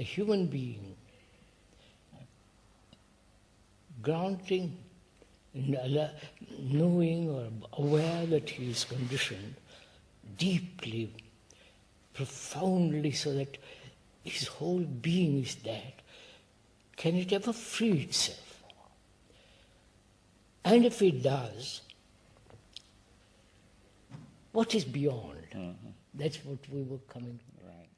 a human being granting, knowing or aware that he is conditioned deeply, profoundly, so that his whole being is that, can it ever free itself? And if it does, what is beyond? That's what we were coming to. Right.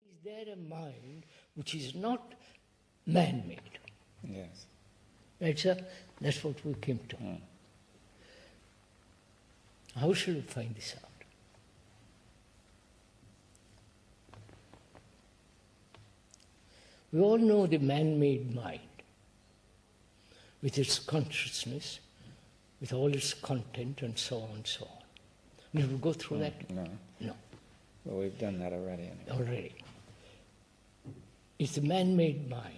Is there a mind which is not man-made? Yes. That's what we came to. How shall we find this out? We all know the man-made mind, with its consciousness, with all its content, and so on and so on. Will we go through that? No. No. Well, we've done that already. Anyway. Already. It's the man-made mind.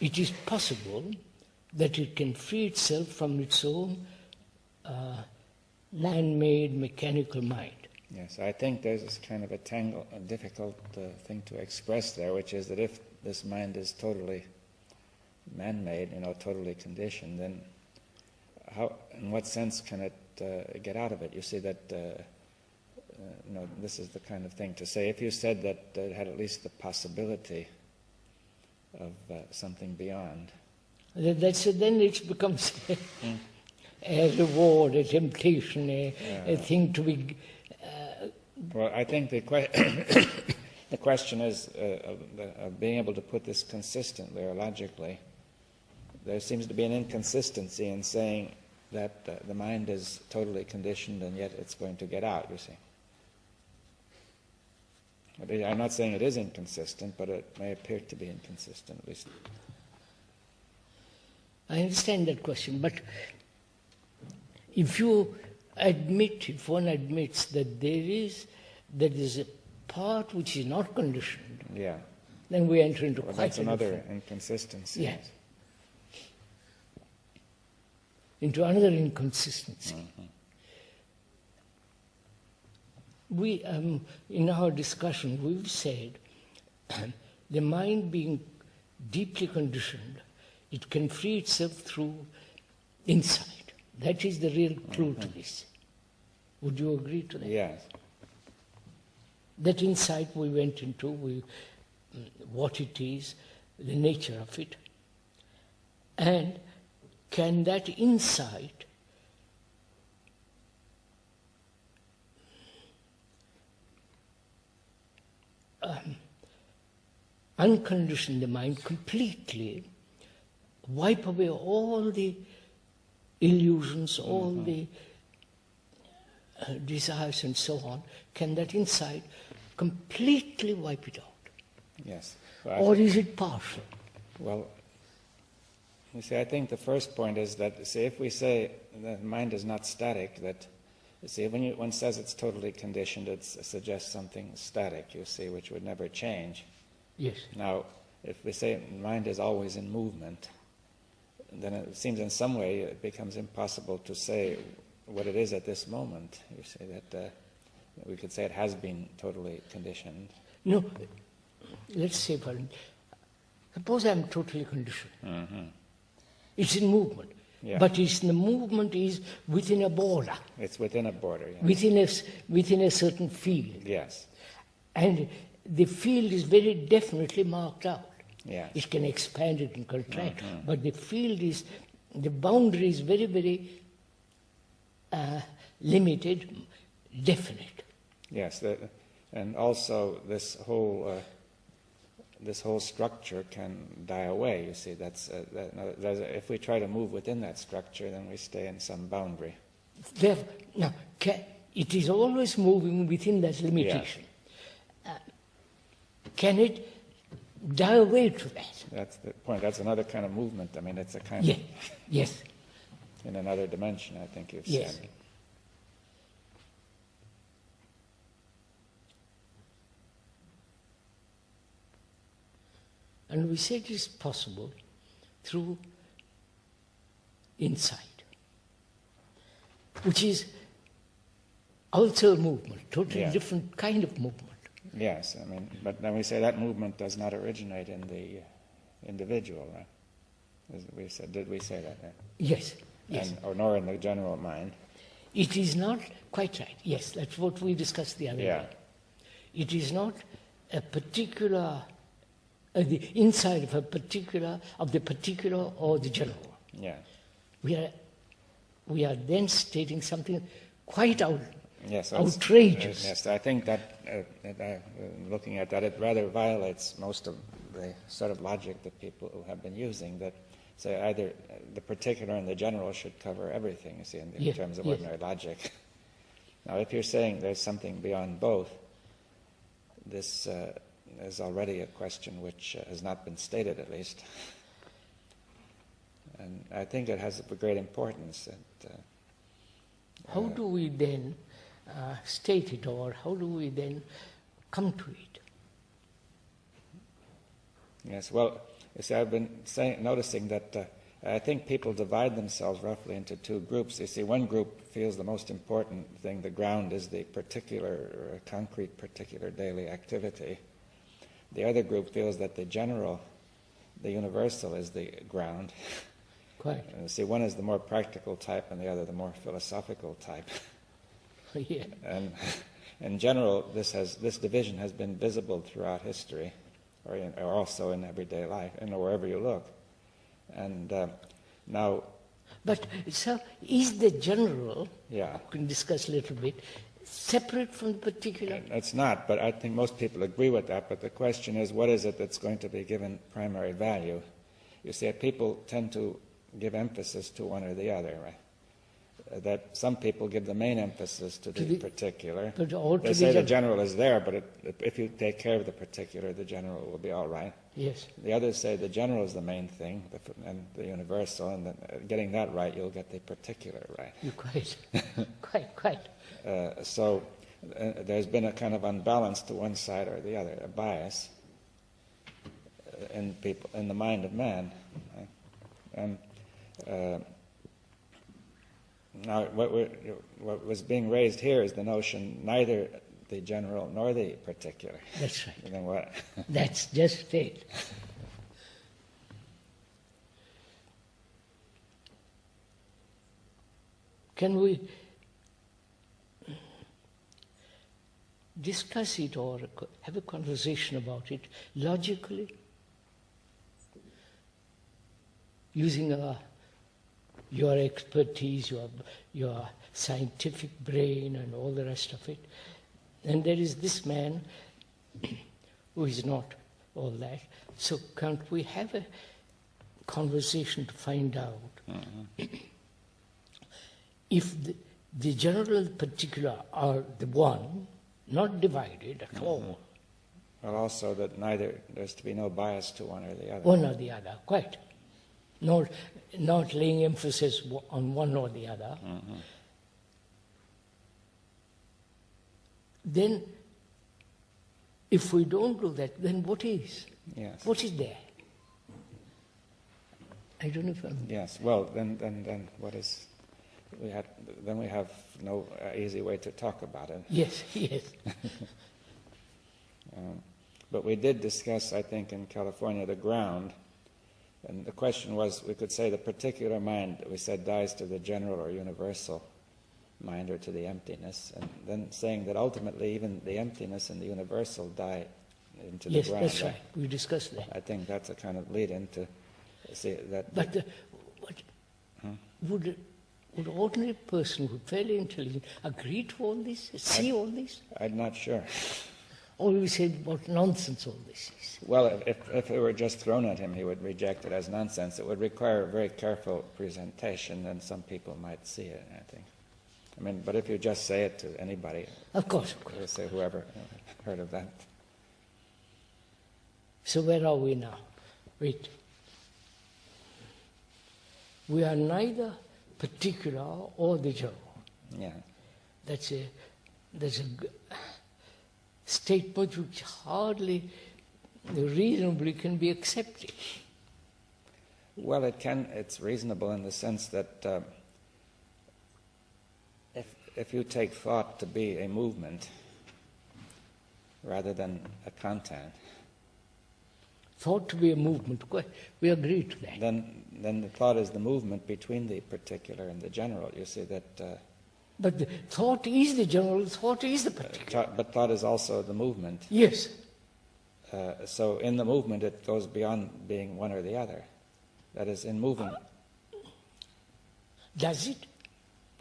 It is possible that it can free itself from its own man-made mechanical mind. Yes, I think there's this kind of a difficult thing to express there, which is that if this mind is totally man-made, totally conditioned, then how, in what sense can it get out of it? You see that, this is the kind of thing to say. If you said that it had at least the possibility of something beyond. Then it becomes a reward, a temptation, a thing to be... Well, I think the question is of being able to put this consistently or logically. There seems to be an inconsistency in saying that the mind is totally conditioned and yet it's going to get out, you see. I'm not saying it is inconsistent, but it may appear to be inconsistent, at least. I understand that question, but if one admits that there is a part which is not conditioned, then we enter into quite that's another inconsistency. Yes. Into another inconsistency. We, in our discussion, we've said the mind being deeply conditioned, it can free itself through insight. That is the real clue to this. Would you agree to that? Yes. That insight we went into, what it is, the nature of it, and can that insight uncondition the mind completely, wipe away all the illusions, all the desires and so on? Can that insight completely wipe it out? Yes. Or is it partial? Well, you see, I think the first point is that, see, if we say that mind is not static, that, you see, when one says it's totally conditioned, it suggests something static, you see, which would never change. Yes. Now, if we say mind is always in movement, then it seems in some way it becomes impossible to say what it is at this moment. You say that we could say it has been totally conditioned. No, let's say, suppose I'm totally conditioned. It's in movement, but the movement is within a border. It's within a border, yes. Within a certain field. Yes. And the field is very definitely marked out. Yes. It can expand, it can contract, but the boundary is very, very limited, definite. Yes, and also this whole structure can die away. You see, if we try to move within that structure, then we stay in some boundary. Therefore, now, it is always moving within that limitation. Yes. Can it die away to that? That's the point. That's another kind of movement. I mean, it's a kind of... Yes. In another dimension, I think you've yes. said. And we said it is possible through insight, which is Also a movement, totally Yeah. different kind of movement. Yes, I mean, but then we say that movement does not originate in the individual, right? As we said, did we say that? Right? Yes, yes. And, or nor in the general mind. It is not quite right. Yes, that's what we discussed the other Yeah. day. It is not a particular, the inside of a particular, of the particular or the general. Yeah. We are then stating something quite Yes, so it's- outrageous. yes, I think that, looking at that, it rather violates most of the sort of logic that people who have been using, that say either the particular and the general should cover everything, you see, in Yeah, terms of yes. ordinary logic. Now, if you're saying there's something beyond both, this is already a question which has not been stated, at least. And I think it has a great importance. How do we then state it, or how do we then come to it? Yes, well, you see, I've been noticing that I think people divide themselves roughly into two groups. You see, one group feels the most important thing, the ground, is the particular, concrete, particular daily activity. The other group feels that the general, the universal, is the ground. Quite. And you see, one is the more practical type and the other the more philosophical type. Yeah. And in general, this division has been visible throughout history, or also in everyday life, wherever you look. And now, But, so, is the general, yeah, we can discuss a little bit, separate from the particular? it's not, but I think most people agree with that. But the question is, what is it that's going to be given primary value? You see, people tend to give emphasis to one or the other, right? That some people give the main emphasis to the particular. But all to They say the the general is there, but if you take care of the particular, the general will be all right. Yes. The others say the general is the main thing, and the universal, and then getting that right, you'll get the particular right. You're quite. So there's been a kind of unbalance to one side or the other, a bias in people, in the mind of man. Right? And now, what was being raised here is the notion neither the general nor the particular. That's right. And then what? That's just it. Can we discuss it or have a conversation about it logically, using your expertise, your scientific brain and all the rest of it? And there is this man who is not all that. So can't we have a conversation to find out if the general and the particular are the one, not divided at all? Well, also that there's to be no bias to one or the other. One or the other, quite. Not laying emphasis on one or the other. Then, if we don't do that, then what is? Yes. What is there? I don't know if I'm... Yes. Well, then what is? Then we have no easy way to talk about it. Yes, yes. But we did discuss, I think, in California, the ground. And the question was, we could say the particular mind, we said, dies to the general or universal mind or to the emptiness. And then saying that ultimately even the emptiness and the universal die into the ground. Yes, that's right. We discussed that. I think that's a kind of lead-in to see that... But would ordinary person who's fairly intelligent agree to all this, see all this? I'm not sure. Or we say what nonsense all this is? Well, if it were just thrown at him, he would reject it as nonsense. It would require a very careful presentation, and some people might see it, I think. I mean, but if you just say it to anybody... Of course. Say whoever heard of that. So where are we now? Wait. We are neither particular or the general. Yeah. That's a statement which hardly reasonably can be accepted. Well, it's reasonable in the sense that if you take thought to be a movement rather than a content, thought to be a movement, we agree to that. then the thought is the movement between the particular and the general. You see that... but the thought is the general, thought is the particular. But thought is also the movement. Yes. So in the movement it goes beyond being one or the other. That is, in moving... Does it?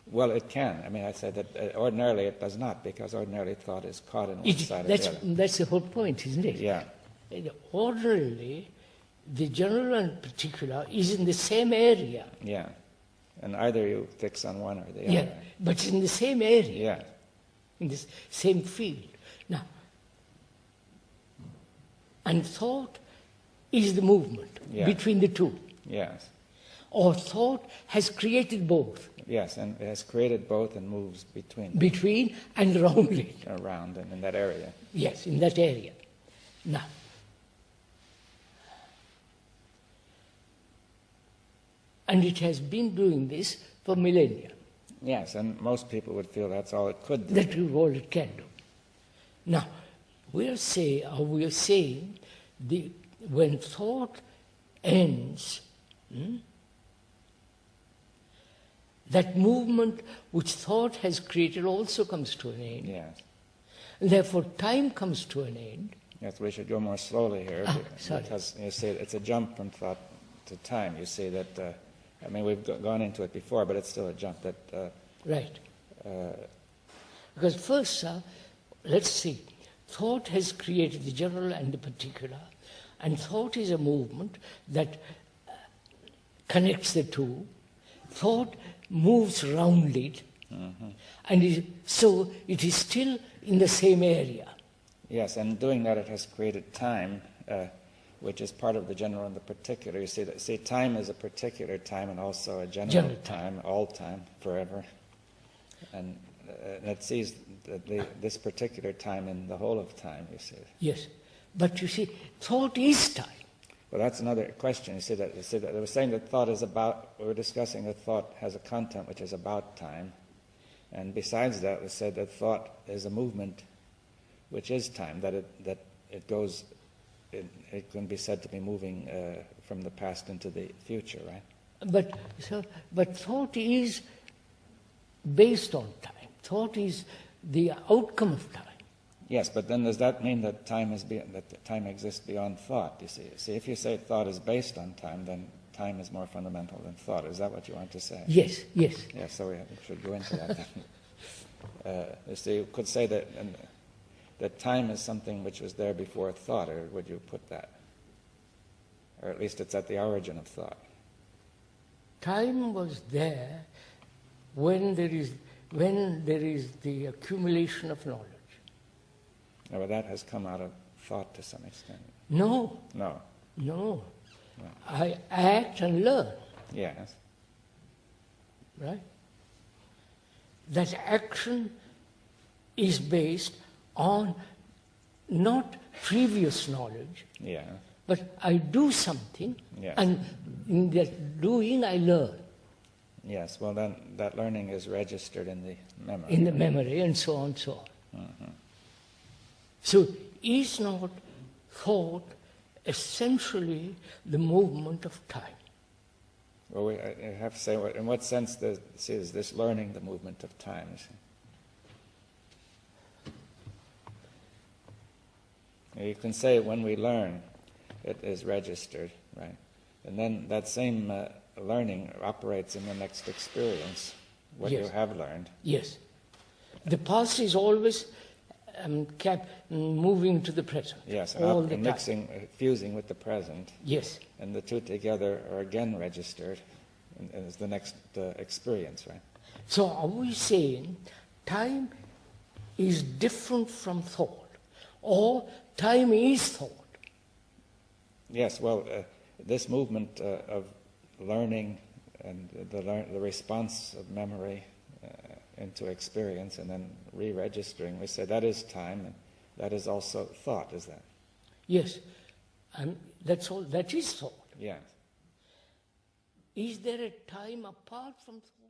Well, it can. I mean, I said that ordinarily it does not, because ordinarily thought is caught in one side or the other. That's the whole point, isn't it? Yeah. Ordinarily, the general and particular is in the same area. Yeah. And either you fix on one or the other. Yeah, but it's in the same area. Yeah. In the same field. Now, and thought is the movement between the two. Yes. Or thought has created both. Yes, and it has created both and moves between them. Between and around it. Around and in that area. Yes, in that area. Now, and it has been doing this for millennia. Yes, and most people would feel that's all it could do. That is all it can do. Now, we are saying when thought ends, that movement which thought has created also comes to an end. Yes. And therefore, time comes to an end. Yes, we should go more slowly here, sorry. because you see it's a jump from thought to time. You see that, I mean, we've gone into it before, but it's still a jump. That right. Because first, let's see, thought has created the general and the particular, and thought is a movement that connects the two. Thought moves round it, and so it is still in the same area. Yes, and doing that it has created time, which is part of the general and the particular. You see, time is a particular time and also a general time, all time, forever. And it sees this particular time in the whole of time, you see. Yes, but you see, thought is time. Well, that's another question. You see that they were saying that thought is about, we were discussing that thought has a content which is about time. And besides that, we said that thought is a movement which is time, that it goes, it can be said to be moving from the past into the future, right? But thought is based on time. Thought is the outcome of time. Yes, but then does that mean that time exists beyond thought? You see, if you say thought is based on time, then time is more fundamental than thought. Is that what you want to say? Yes. Yes, so we should go into that. You see, you could say that time is something which was there before thought, or would you put that? Or at least it's at the origin of thought. Time was there when there is the accumulation of knowledge. No, but that has come out of thought to some extent. No. I act and learn. Yes. Right? That action is based on not previous knowledge, but I do something, and in that doing I learn. Yes, well then that learning is registered in the memory. In the memory, and so on, so on. So is not thought essentially the movement of time? Well, I have to say, in what sense is this learning the movement of time? You can say when we learn, it is registered, right? And then that same learning operates in the next experience, what you have learned. Yes. The past is always moving to the present. Yes, all the mixing, fusing with the present. Yes. And the two together are again registered, and it's the next experience, right? So are we saying time is different from thought, or time is thought? Yes, well, this movement of learning and the response of memory into experience and then re-registering, we say that is time, and that is also thought, is that? Yes, and that's all. That is thought. Yes. Is there a time apart from thought?